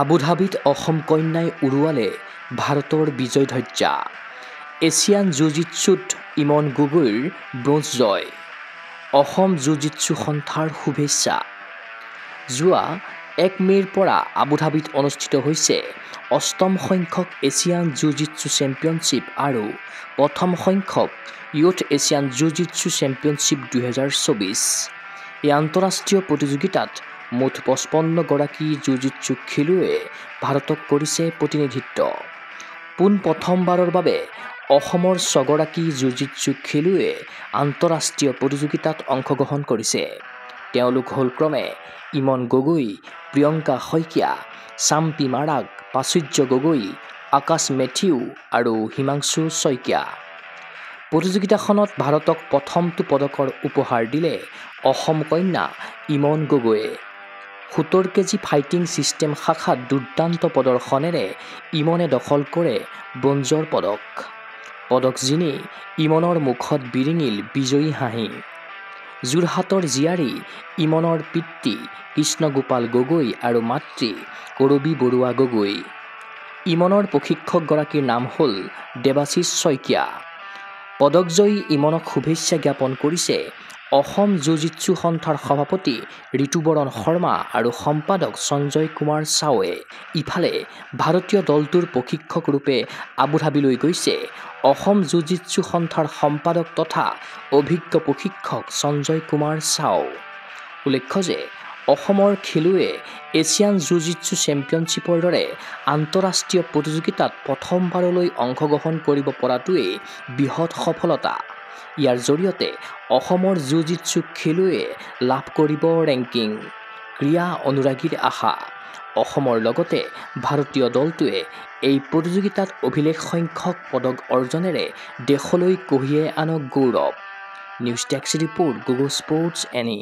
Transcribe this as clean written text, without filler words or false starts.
আবুধাবিত অসম কন্যাই উৰুৱালে ভাৰতৰ বিজয় ধ্বজা। এছিয়ান জুজিটছুত ইমন গগৈৰ ব্ৰঞ্জ জয়। অসম জুজিটছু সন্থাৰ শুভেচ্ছা। যোৱা ১ মে'ৰ পৰা আবুধাবিত অনুষ্ঠিত হৈছে ৮ম সংখ্যক এছিয়ান জুজিটছু চেম্পিয়নশ্বিপ আৰু ১ম সংখ্যক ইয়ুথ এছিয়ান জুজিটছু চেম্পিয়নশ্বিপ ২০২৪। এই আন্তঃৰাষ্ট্ৰীয় প্ৰতিযোগিতাত মুঠ ৫৫ গৰাকী জুজিটছু খেলুৱৈয়ে ভাৰতক কৰিছে প্ৰতিনিধিত্ব। পোনপ্ৰথমবাৰৰ বাবে অসমৰ ৬ গৰাকী জুজিটছু খেলুৱৈয়ে আন্তঃৰাষ্ট্ৰীয় প্ৰতিযোগিতাত অংশগ্ৰহণ কৰিছে। তেওঁলোক হ'ল ক্ৰমে ইমন গগৈ, প্ৰিয়ংকা শইকীয়া, চাম্পী মাৰাক, প্ৰাচুৰ্য গগৈ, আকাশ মেথিউ আৰু হিমাংশু শইকীয়া। প্ৰতিযোগিতাখনত ভাৰতক প্ৰথমটো পদকৰ উপহাৰ দিলে অসম কন্যা ইমন গগৈয়ে। ৭০ কেজি ফাইটিং ছিষ্টেম শাখাত দুৰ্দান্ত প্ৰদৰ্শনেৰে ইমনে দখল কৰে ব্ৰঞ্জৰ পদক। পদক জিনি ইমনৰ মুখত বিৰিঙিল বিজয়ী হাঁহি। যোৰহাটৰ জীয়াৰী ইমনৰ পিতৃ কৃষ্ণগোপাল গগৈ আৰু মাতৃ কৰবী বৰুৱা গগৈ। ইমনৰ প্ৰশিক্ষকগৰাকীৰ নাম হ'ল দেৱাশীষ শইকীয়া। পদকজয়ী ইমনক শুভেচ্ছা জ্ঞাপন কৰিছে অসম জুজিটছু সন্থাৰ সভাপতি ঋতুবৰণ শৰ্মা আৰু সম্পাদক সঞ্জয় কুমাৰ চাৱে। ইফালে ভাৰতীয় দলটোৰ প্ৰশিক্ষক ৰূপে আবুধাবিলৈ গৈছে অসম জুজিটছু সন্থাৰ সম্পাদক তথা অভিজ্ঞ প্ৰশিক্ষক সঞ্জয় কুমাৰ চাও। উল্লেখ্য যে অসমৰ খেলুৱৈয়ে এছিয়ান জুজিটছু চেম্পিয়নশ্বিপৰ দৰে আন্তঃৰাষ্ট্ৰীয় প্ৰতিযোগিতাত প্ৰথমবাৰলৈ অংশগ্ৰহণ কৰিব পৰাটোৱেই বৃহৎ সফলতা। ইয়াৰ জৰিয়তে অসমৰ জুজিটছু খেলুৱৈয়ে লাভ কৰিব ৰেংকিং। ক্ৰীড়া অনুৰাগীৰ আশা, অসমৰ লগতে ভাৰতীয় দলটোৱে এই প্ৰতিযোগিতাত অভিলেখ সংখ্যক পদক অৰ্জনেৰে দেশলৈ কঢ়িয়াই আনক গৌৰৱ। News desk report, Google sports any.